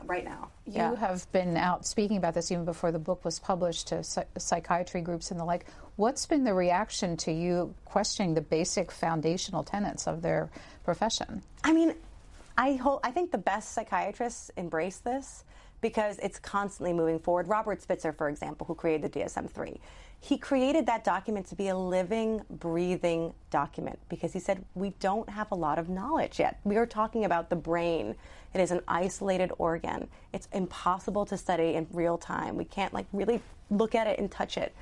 right now. You have been out speaking about this even before the book was published to psychiatry groups and the like. What's been the reaction to you questioning the basic foundational tenets of their profession? I mean, I think the best psychiatrists embrace this, because it's constantly moving forward. Robert Spitzer, for example, who created the DSM-3, he created that document to be a living, breathing document because he said, we don't have a lot of knowledge yet. We are talking about the brain. It is an isolated organ. It's impossible to study in real time. We can't really look at it and touch it.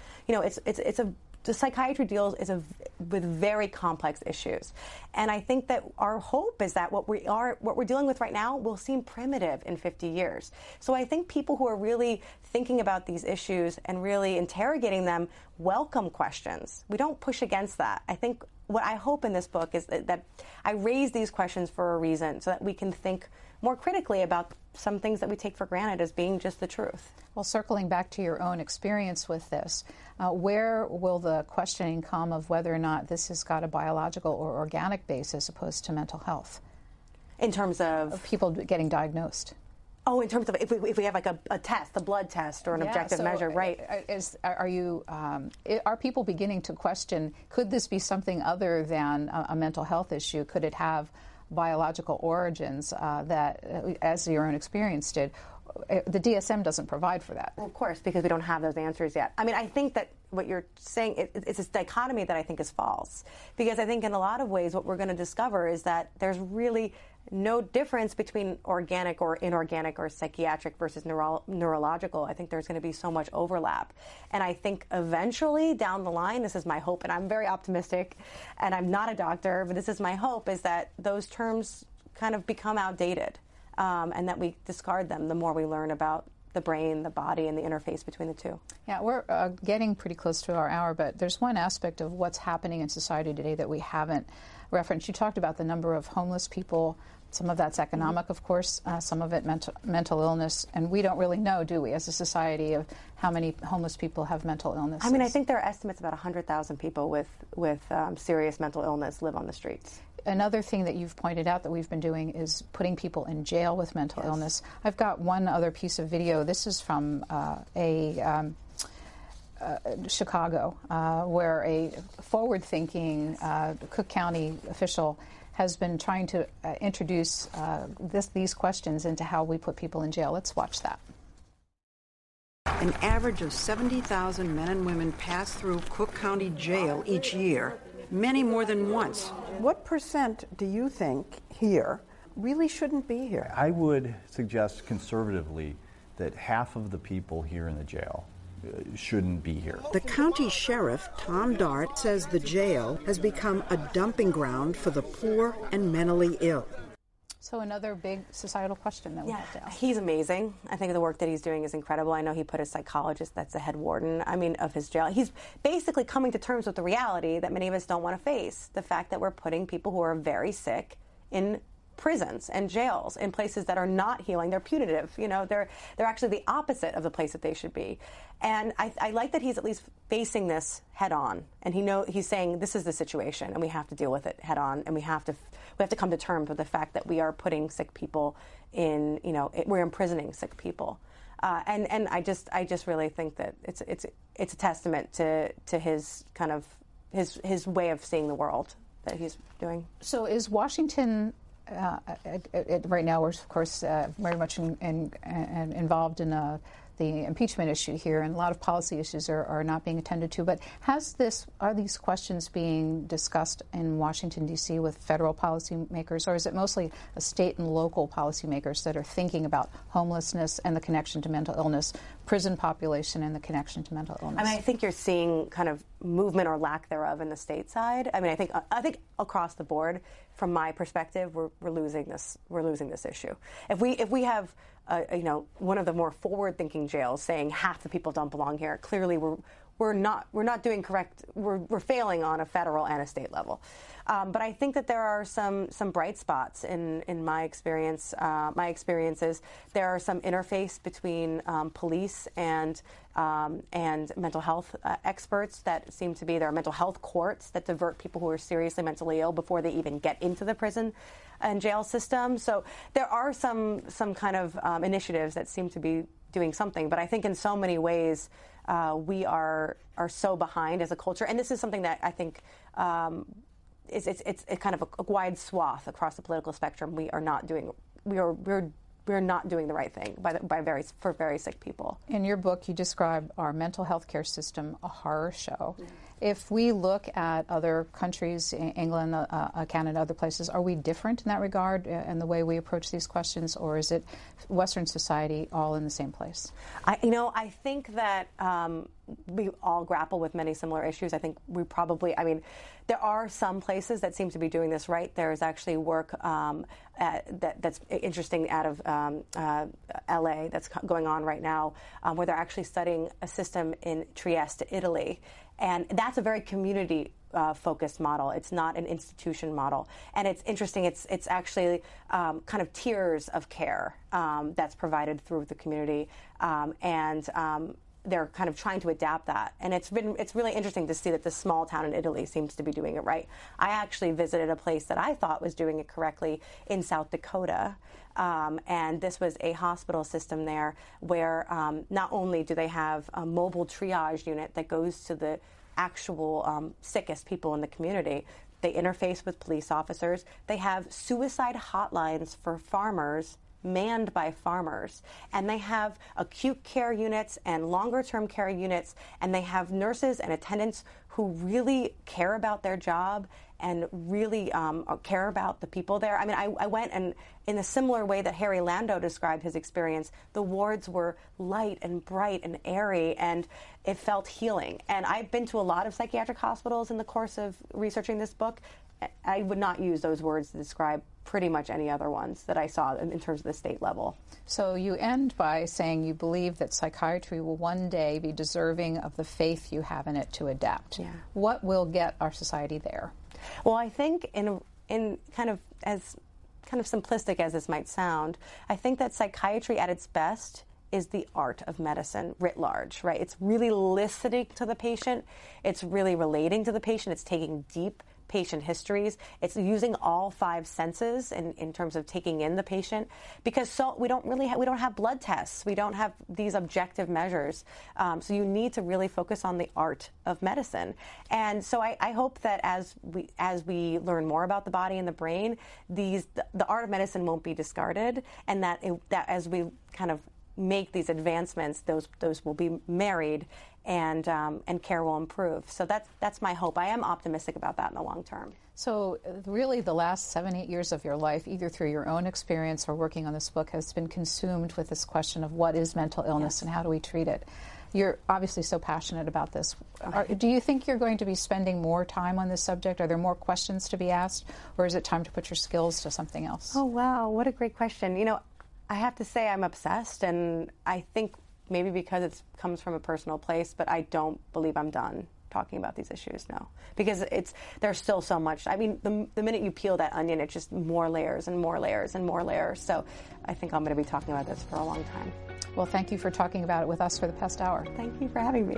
The psychiatry deals with very complex issues. And I think that our hope is that what we're dealing with right now will seem primitive in 50 years. So I think people who are really thinking about these issues and really interrogating them welcome questions. We don't push against that. I think what I hope in this book is that I raise these questions for a reason, so that we can think more critically about some things that we take for granted as being just the truth. Well, circling back to your own experience with this, where will the questioning come of whether or not this has got a biological or organic base as opposed to mental health? In terms of people getting diagnosed. Oh, in terms of if we have like a test, a blood test or an objective measure, right? Are people beginning to question, could this be something other than a mental health issue? Could it have biological origins that, as your own experience did? The DSM doesn't provide for that. Well, of course, because we don't have those answers yet. I mean, I think that what you're saying, it's this dichotomy that I think is false. Because I think in a lot of ways what we're going to discover is that there's really no difference between organic or inorganic or psychiatric versus neurological. I think there's going to be so much overlap. And I think eventually down the line, this is my hope, and I'm very optimistic, and I'm not a doctor, but this is my hope, is that those terms kind of become outdated. And that we discard them the more we learn about the brain, the body, and the interface between the two. Yeah, we're getting pretty close to our hour, but there's one aspect of what's happening in society today that we haven't referenced. You talked about the number of homeless people. Some of that's economic, of course, some of it mental illness, and we don't really know, do we, as a society, of how many homeless people have mental illness? I mean, I think there are estimates about 100,000 people with serious mental illness live on the streets. Another thing that you've pointed out that we've been doing is putting people in jail with mental illness. I've got one other piece of video. This is from Chicago, where a forward-thinking Cook County official has been trying to introduce these questions into how we put people in jail. Let's watch that. An average of 70,000 men and women pass through Cook County Jail each year, many more than once. What percent do you think here really shouldn't be here? I would suggest conservatively that half of the people here in the jail shouldn't be here. The county sheriff, Tom Dart, says the jail has become a dumping ground for the poor and mentally ill. So another big societal question that we have to ask. He's amazing. I think the work that he's doing is incredible. I know he put a psychologist that's the head warden, of his jail. He's basically coming to terms with the reality that many of us don't want to face, the fact that we're putting people who are very sick in prisons and jails, in places that are not healing. They're punitive. They're actually the opposite of the place that they should be. And I like that he's at least facing this head on, and he's saying this is the situation, and we have to deal with it head on, and we have to come to terms with the fact that we are putting sick people in. We're imprisoning sick people, and I just really think that it's a testament to his kind of his way of seeing the world that he's doing. So is Washington? Right now, we're of course very much involved in the impeachment issue here, and a lot of policy issues are not being attended to. But are these questions being discussed in Washington, D.C. with federal policymakers, or is it mostly a state and local policymakers that are thinking about homelessness and the connection to mental illness, prison population and the connection to mental illness? I think you're seeing kind of movement or lack thereof in the state side. I think across the board, from my perspective, we're losing this issue. If we have one of the more forward-thinking jails saying half the people don't belong here, clearly we're not doing correct. We're failing on a federal and a state level. But I think that there are some bright spots in my experience. My experiences, there are some interface between police and mental health experts that seem to be. There are mental health courts that divert people who are seriously mentally ill before they even get into the prison and jail system. So there are some kind of initiatives that seem to be doing something. But I think in so many ways we are so behind as a culture, and this is something that I think. It's kind of a wide swath across the political spectrum. We're not doing the right thing for very sick people. In your book, you describe our mental health care system a horror show. If we look at other countries, England, Canada, other places, are we different in that regard in the way we approach these questions, or is it Western society all in the same place? I think that we all grapple with many similar issues. I think we probably, there are some places that seem to be doing this right. There's actually work that's interesting out of LA that's going on right now, where they're actually studying a system in Trieste, Italy, And that's a very community focused model. It's not an institution model. And it's interesting, it's actually kind of tiers of care that's provided through the community. They're kind of trying to adapt that. And it's really interesting to see that this small town in Italy seems to be doing it right. I actually visited a place that I thought was doing it correctly in South Dakota. And this was a hospital system there where not only do they have a mobile triage unit that goes to the actual sickest people in the community, they interface with police officers. They have suicide hotlines for farmers manned by farmers, and they have acute care units and longer-term care units, and they have nurses and attendants who really care about their job and really care about the people there. I mean, I went, and in a similar way that Harry Landau described his experience, the wards were light and bright and airy, and it felt healing. And I've been to a lot of psychiatric hospitals in the course of researching this book. I would not use those words to describe pretty much any other ones that I saw in terms of the state level. So you end by saying you believe that psychiatry will one day be deserving of the faith you have in it to adapt. Yeah. What will get our society there? Well, I think in kind of simplistic as this might sound, I think that psychiatry at its best is the art of medicine writ large, right? It's really listening to the patient. It's really relating to the patient. It's taking deep patient histories. It's using all five senses in terms of taking in the patient, because we don't have blood tests. We don't have these objective measures. So you need to really focus on the art of medicine. And so I hope that as we learn more about the body and the brain, the art of medicine won't be discarded, and that as we kind of make these advancements, those will be married, and care will improve. So that's my hope. I am optimistic about that in the long term. So really the last 7-8 years of your life, either through your own experience or working on this book, has been consumed with this question of what is mental illness and how do we treat it. You're obviously so passionate about this. Do you think you're going to be spending more time on this subject? Are there more questions to be asked, or is it time to put your skills to something else? Oh, wow. What a great question. You know, I have to say I'm obsessed, and I think maybe because it comes from a personal place, but I don't believe I'm done talking about these issues, no. Because there's still so much. I mean, the minute you peel that onion, it's just more layers and more layers and more layers. So I think I'm going to be talking about this for a long time. Well, thank you for talking about it with us for the past hour. Thank you for having me.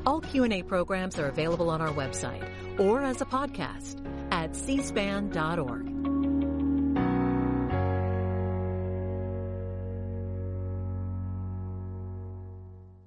All Q&A programs are available on our website or as a podcast at cspan.org.